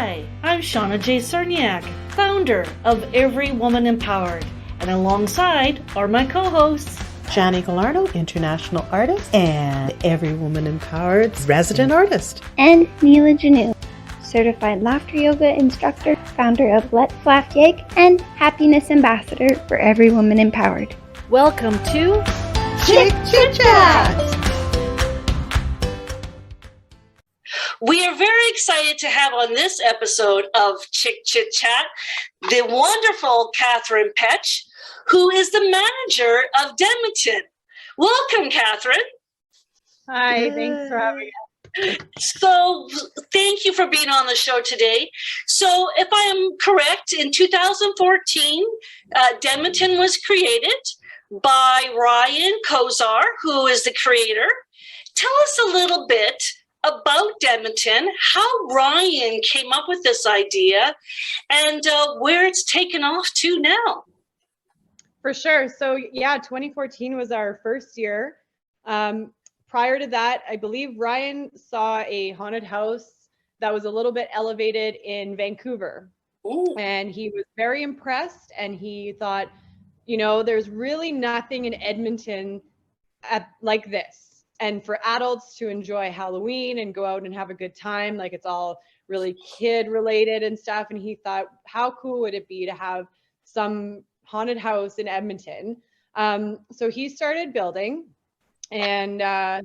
Hi, I'm Shauna J. Cerniak, founder of Every Woman Empowered, and alongside are my co-hosts, Johnny Gallardo, international artist, and Every Woman Empowered resident artist. And Neela Janu, certified laughter yoga instructor, founder of Let's Laugh Yig, and happiness ambassador for Every Woman Empowered. Welcome to Chit Chat! We are very excited to have on this episode of Chit Chat the wonderful Kathrine Petch, who is the manager of Deadmonton. Welcome, Kathrine. Hi, thanks for having us. So thank you for being on the show today. So if I am correct, in 2014, Deadmonton was created by Ryan Kozar, who is the creator. Tell us a little bit about Deadmonton, how Ryan came up with this idea, and where it's taken off to now. For sure. So yeah, 2014 was our first year. Prior to that, I believe Ryan saw a haunted house that was a little bit elevated in Vancouver. Ooh. And he was very impressed, and he thought, you know, there's really nothing in Edmonton like this. And for adults to enjoy Halloween and go out and have a good time, like it's all really kid related and stuff. And he thought, how cool would it be to have some haunted house in Edmonton? So he started building, and I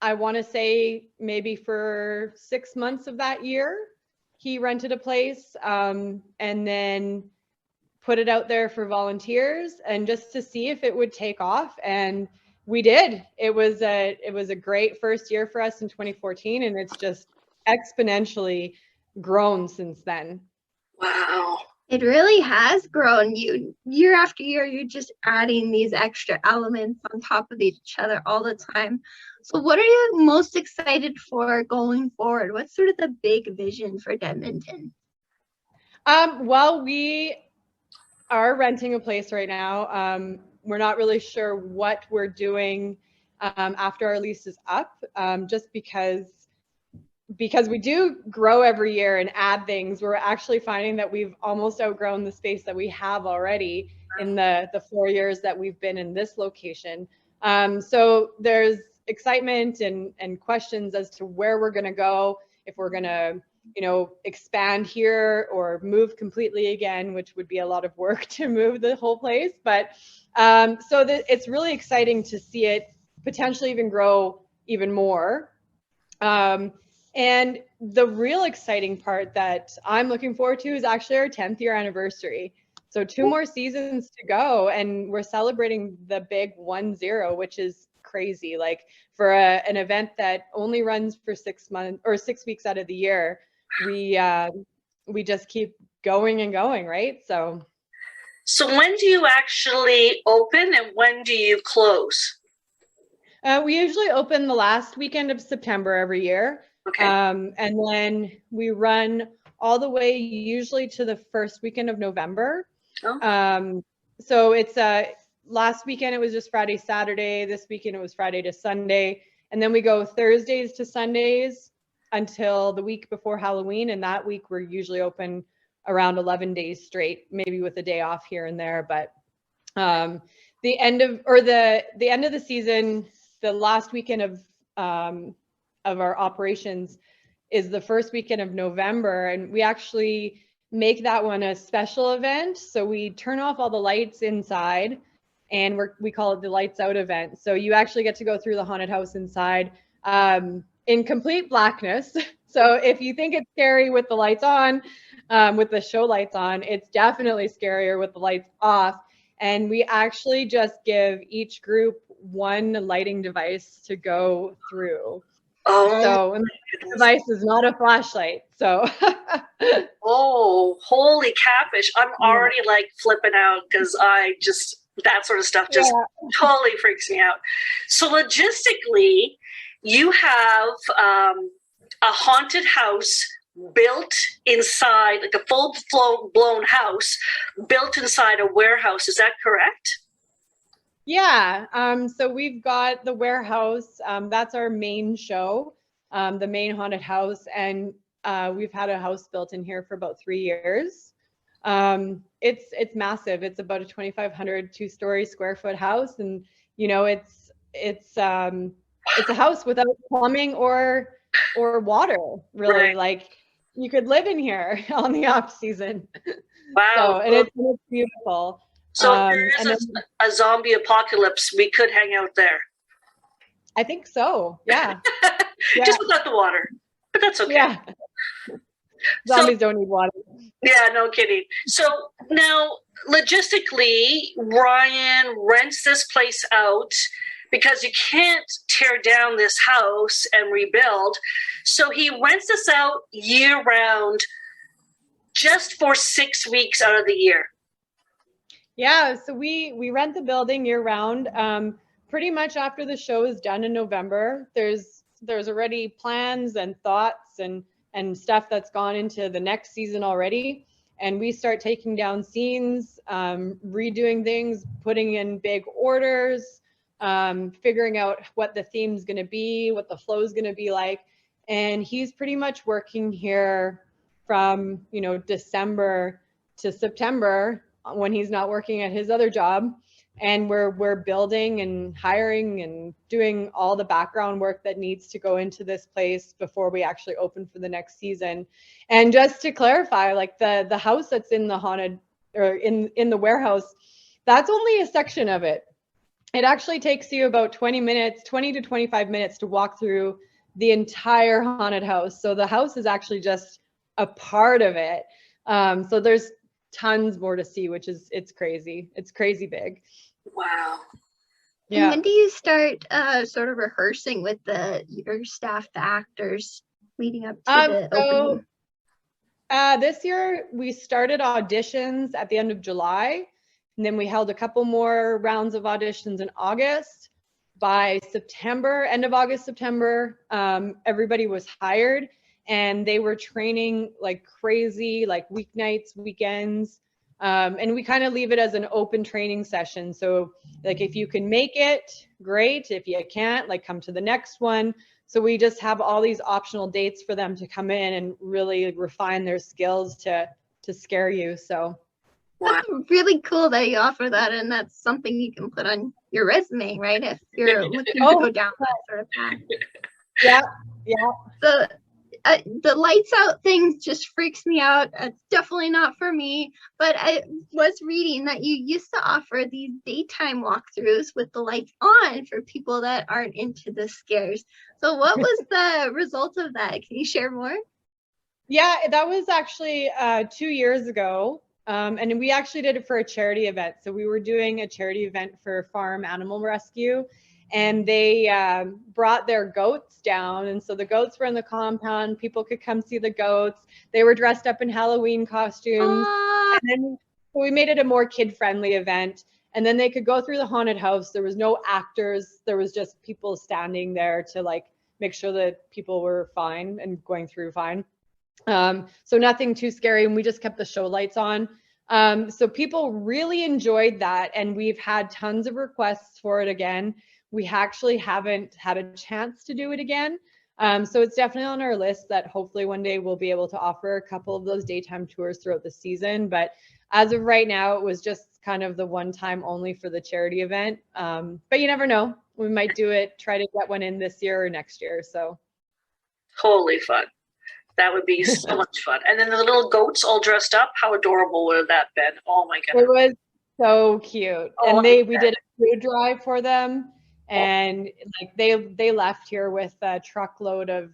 want to say maybe for 6 months of that year, he rented a place and then put it out there for volunteers and just to see if it would take off. And we did. It was a great first year for us in 2014, and it's just exponentially grown since then. Wow. It really has grown. Year after year, you're just adding these extra elements on top of each other all the time. So what are you most excited for going forward? What's sort of the big vision for Deadmonton? Well, we are renting a place right now. We're not really sure what we're doing after our lease is up, just because we do grow every year and add things. We're actually finding that we've almost outgrown the space that we have already in the 4 years that we've been in this location. So there's excitement and questions as to where we're going to go, if we're going to, you know, expand here or move completely again, which would be a lot of work to move the whole place. But it's really exciting to see it potentially even grow even more. And the real exciting part that I'm looking forward to is actually our 10th year anniversary. So 2 more seasons to go, and we're celebrating the big 1-0, which is crazy. Like for an event that only runs for 6 months or 6 weeks out of the year, we just keep going and going, right? So when do you actually open and when do you close? We usually open the last weekend of September every year. Okay. And then we run all the way usually to the first weekend of November. Oh. So it's last weekend it was just Friday, Saturday. This weekend it was Friday to Sunday. And then we go Thursdays to Sundays until the week before Halloween. And that week we're usually open around 11 days straight, maybe with a day off here and there. But the end of the season, the last weekend of our operations is the first weekend of November, and we actually make that one a special event. So we turn off all the lights inside, and we call it the lights out event. So you actually get to go through the haunted house inside in complete blackness. So if you think it's scary with the lights on, with the show lights on, it's definitely scarier with the lights off. And we actually just give each group one lighting device to go through. Oh, so the device is not a flashlight. So oh, holy catfish. I'm already like flipping out because that sort of stuff just totally freaks me out. So logistically, you have a haunted house built inside, like a full-blown house built inside a warehouse. Is that correct? Yeah. So we've got the warehouse. That's our main show, the main haunted house. And We've had a house built in here for about 3 years. It's massive. It's about a 2,500 2-story square foot house, and you know, it's a house without plumbing or water, really. Right. Like, you could live in here on the off season. Wow. So, and it's beautiful. So if there and is then, a zombie apocalypse, we could hang out there. I think so. Yeah. Yeah. Just without the water, but that's okay. Yeah. Zombies don't need water. Yeah, no kidding. So now, logistically, Ryan rents this place out because you can't tear down this house and rebuild. So he rents this out year round, just for 6 weeks out of the year. Yeah, so we rent the building year round. Pretty much after the show is done in November, there's already plans and thoughts and stuff that's gone into the next season already. And we start taking down scenes, redoing things, putting in big orders, figuring out what the theme's going to be, what the flow's going to be like. And he's pretty much working here from, you know, December to September when he's not working at his other job. And we're building and hiring and doing all the background work that needs to go into this place before we actually open for the next season. And just to clarify, like the house that's in the haunted, or in the warehouse, that's only a section of it. It actually takes you about 20 to 25 minutes to walk through the entire haunted house. So the house is actually just a part of it. So there's tons more to see, which is, it's crazy. It's crazy big. Wow. And when do you start sort of rehearsing with your staff, the actors, leading up to the opening? This year we started auditions at the end of July, and then we held a couple more rounds of auditions in August. By September, end of August, September, everybody was hired, and they were training like crazy, like weeknights, weekends. And we kind of leave it as an open training session. So like, if you can make it, great. If you can't, like, come to the next one. So we just have all these optional dates for them to come in and really refine their skills to scare you. So that's really cool that you offer that, and that's something you can put on your resume, right? If you're looking to go down that sort of path. Yeah. So the lights out thing just freaks me out. It's definitely not for me. But I was reading that you used to offer these daytime walkthroughs with the lights on for people that aren't into the scares. So what was the result of that? Can you share more? Yeah, that was actually 2 years ago. And we actually did it for a charity event. So we were doing a charity event for Farm Animal Rescue, and they brought their goats down. And so the goats were in the compound. People could come see the goats. They were dressed up in Halloween costumes. And then we made it a more kid-friendly event. And then they could go through the haunted house. There was no actors. There was just people standing there to like make sure that people were fine and going through fine. So nothing too scary. And we just kept the show lights on. So people really enjoyed that. And we've had tons of requests for it again. We actually haven't had a chance to do it again. So it's definitely on our list that hopefully one day we'll be able to offer a couple of those daytime tours throughout the season. But as of right now, it was just kind of the one time only for the charity event. But you never know. We might do it, try to get one in this year or next year. So Totally fun. That would be so much fun. And then the little goats all dressed up. How adorable would that have been? Oh my goodness. It was so cute. Oh, And we did a food drive for them. And like they left here with a truckload of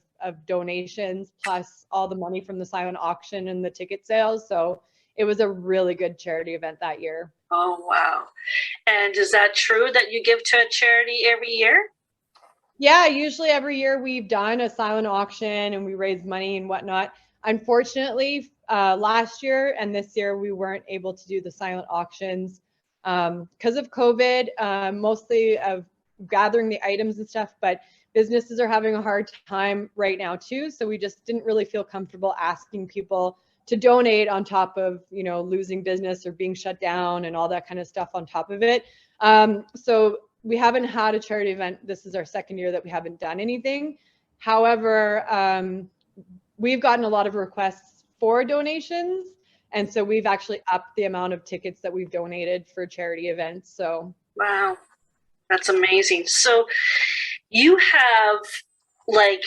donations, plus all the money from the silent auction and the ticket sales. So it was a really good charity event that year. Oh, wow. And is that true that you give to a charity every year? Yeah, usually every year we've done a silent auction and we raise money and whatnot. Unfortunately, last year and this year we weren't able to do the silent auctions because of COVID, mostly of gathering the items and stuff, but businesses are having a hard time right now too. So we just didn't really feel comfortable asking people to donate on top of, you know, losing business or being shut down and all that kind of stuff on top of it. So we haven't had a charity event. This is our second year that we haven't done anything. However, we've gotten a lot of requests for donations. And so we've actually upped the amount of tickets that we've donated for charity events. So wow, that's amazing. So you have like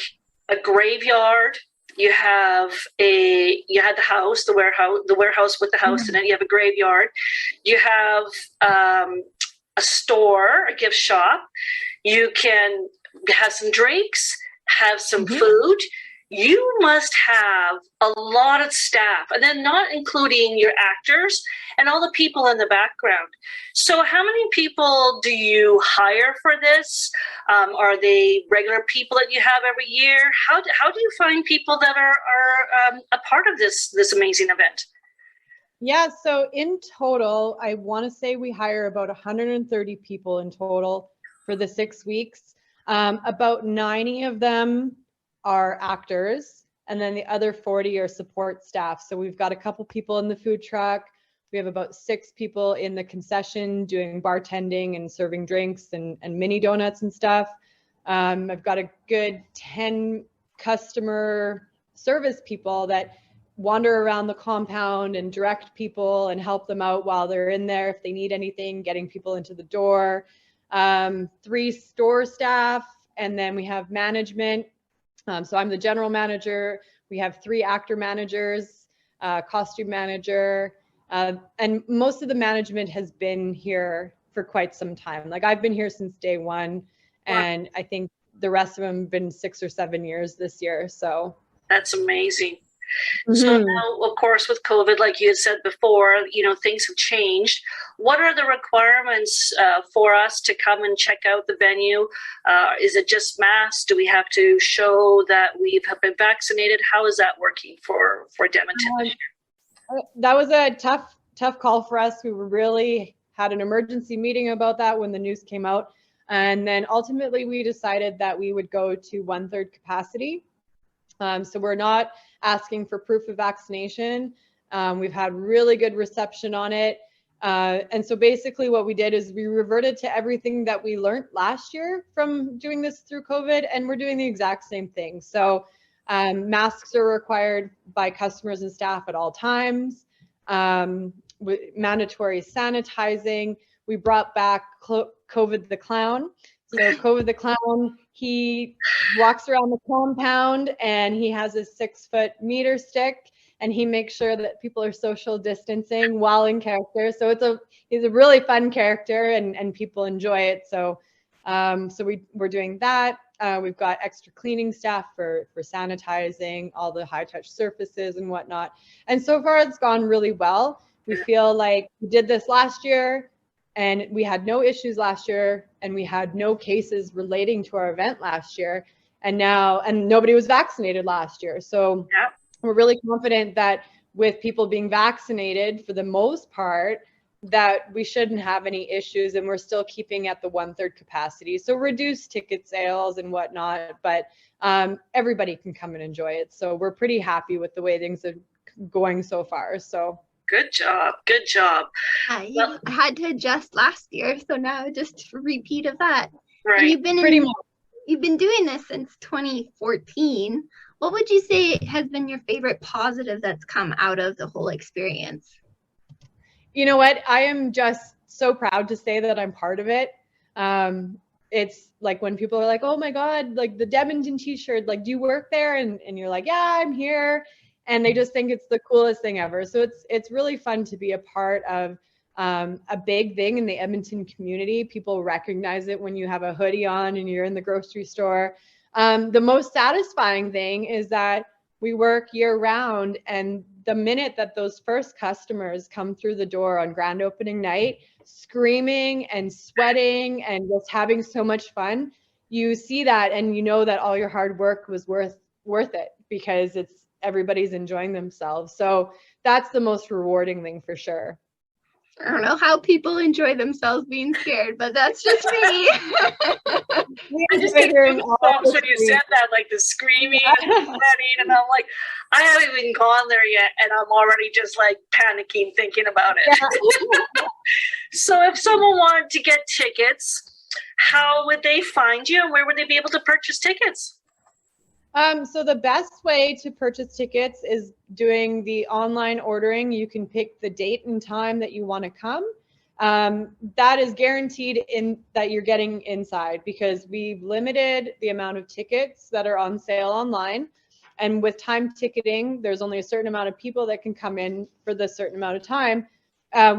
a graveyard, you had the house, the warehouse with the house in it, you have a graveyard, you have a store, a gift shop, you can have some drinks, have some food. You must have a lot of staff, and then not including your actors and all the people in the background. So how many people do you hire for this? Are they regular people that you have every year? How do you find people that are a part of this amazing event? Yeah, so in total, I want to say we hire about 130 people in total for the 6 weeks. About 90 of them are actors, and then the other 40 are support staff. So we've got a couple people in the food truck. We have about 6 people in the concession doing bartending and serving drinks and mini donuts and stuff. I've got a good 10 customer service people that wander around the compound and direct people and help them out while they're in there if they need anything, getting people into the door. 3 store staff, and then we have management. So I'm the general manager. We have 3 actor managers, costume manager, and most of the management has been here for quite some time. Like I've been here since day one, and I think the rest of them have been 6 or 7 years this year. So that's amazing. So now, of course, with COVID, like you had said before, things have changed. What are the requirements for us to come and check out the venue? Is it just masks? Do we have to show that we've been vaccinated? How is that working for Deadmonton? That was a tough call for us. We really had an emergency meeting about that when the news came out. And then ultimately we decided that we would go to 1/3 capacity. So we're not asking for proof of vaccination. We've had really good reception on it. And so basically what we did is we reverted to everything that we learned last year from doing this through COVID, and we're doing the exact same thing. So masks are required by customers and staff at all times. Mandatory sanitizing. We brought back COVID the Clown. So COVID the Clown, he walks around the compound and he has a 6-foot meter stick, and he makes sure that people are social distancing while in character. So he's a really fun character, and people enjoy it. So we're doing that. We've got extra cleaning staff for sanitizing all the high touch surfaces and whatnot. And so far it's gone really well. We feel like we did this last year, and we had no issues last year, and we had no cases relating to our event last year. And nobody was vaccinated last year. So we're really confident that with people being vaccinated for the most part, that we shouldn't have any issues, and we're still keeping at the 1/3 capacity. So reduced ticket sales and whatnot, but everybody can come and enjoy it. So we're pretty happy with the way things are going so far. So good job. Good job. You had to adjust last year, so now just a repeat of that. Right. And You've been doing this since 2014. What would you say has been your favorite positive that's come out of the whole experience? You know what? I am just so proud to say that I'm part of it. It's like when people are like, oh my God, like the Deadmonton t-shirt, like, do you work there? And you're like, yeah, I'm here. And they just think it's the coolest thing ever. So it's really fun to be a part of a big thing in the Edmonton community. People recognize it when you have a hoodie on and you're in the grocery store. The most satisfying thing is that we work year round, and the minute that those first customers come through the door on grand opening night, screaming and sweating and just having so much fun, you see that and you know that all your hard work was worth it, because everybody's enjoying themselves. So that's the most rewarding thing for sure. I don't know how people enjoy themselves being scared, but that's just me. I just get goosebumps when you said that, like the screaming and the sweating, and I'm like, I haven't even gone there yet, and I'm already just like panicking thinking about it. Yeah. So if someone wanted to get tickets, how would they find you, and where would they be able to purchase tickets? So the best way to purchase tickets is doing the online ordering. You can pick the date and time that you want to come. That is guaranteed in that you're getting inside, because we've limited the amount of tickets that are on sale online. And with time ticketing, there's only a certain amount of people that can come in for the certain amount of time,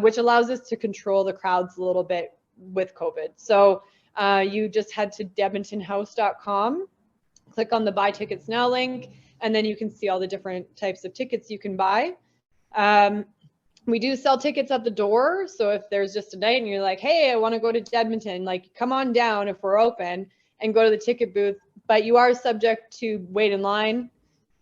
which allows us to control the crowds a little bit with COVID. So you just head to deadmontonhouse.com, click on the buy tickets now link, and then you can see all the different types of tickets you can buy. We do sell tickets at the door. So if there's just a night and you're like, hey, I want to go to Deadmonton, like come on down if we're open and go to the ticket booth. But you are subject to wait in line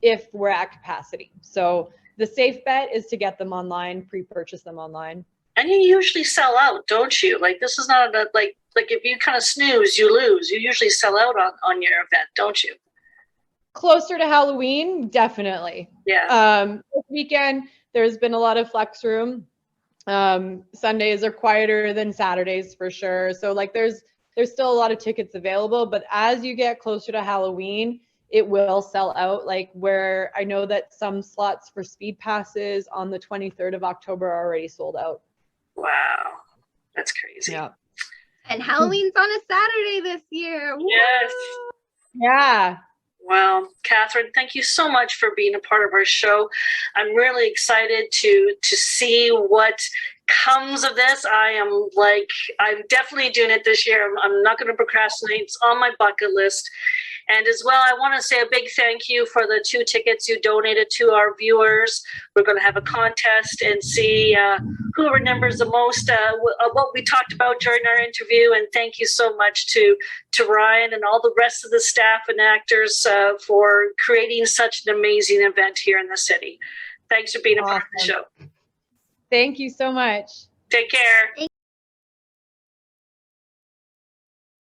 if we're at capacity. So the safe bet is to get them online, pre-purchase them online. And you usually sell out, don't you? Like this is not like if you kind of snooze, you lose. You usually sell out on your event, don't you? Closer to Halloween, definitely. Yeah. This weekend, there's been a lot of flex room. Sundays are quieter than Saturdays for sure. So like there's still a lot of tickets available, but as you get closer to Halloween, it will sell out. Like where I know that some slots for speed passes on the 23rd of October are already sold out. Wow. That's crazy. Yeah. And Halloween's on a Saturday this year. Woo! Yes. Yeah. Well, Kathrine, thank you so much for being a part of our show. I'm really excited to see what comes of this. I'm definitely doing it this year. I'm not going to procrastinate. It's on my bucket list. And as well, I want to say a big thank you for the 2 tickets you donated to our viewers. We're going to have a contest and see who remembers the most what we talked about during our interview. And thank you so much to Ryan and all the rest of the staff and actors for creating such an amazing event here in the city. Thanks for being a part of the show. Thank you so much. Take care.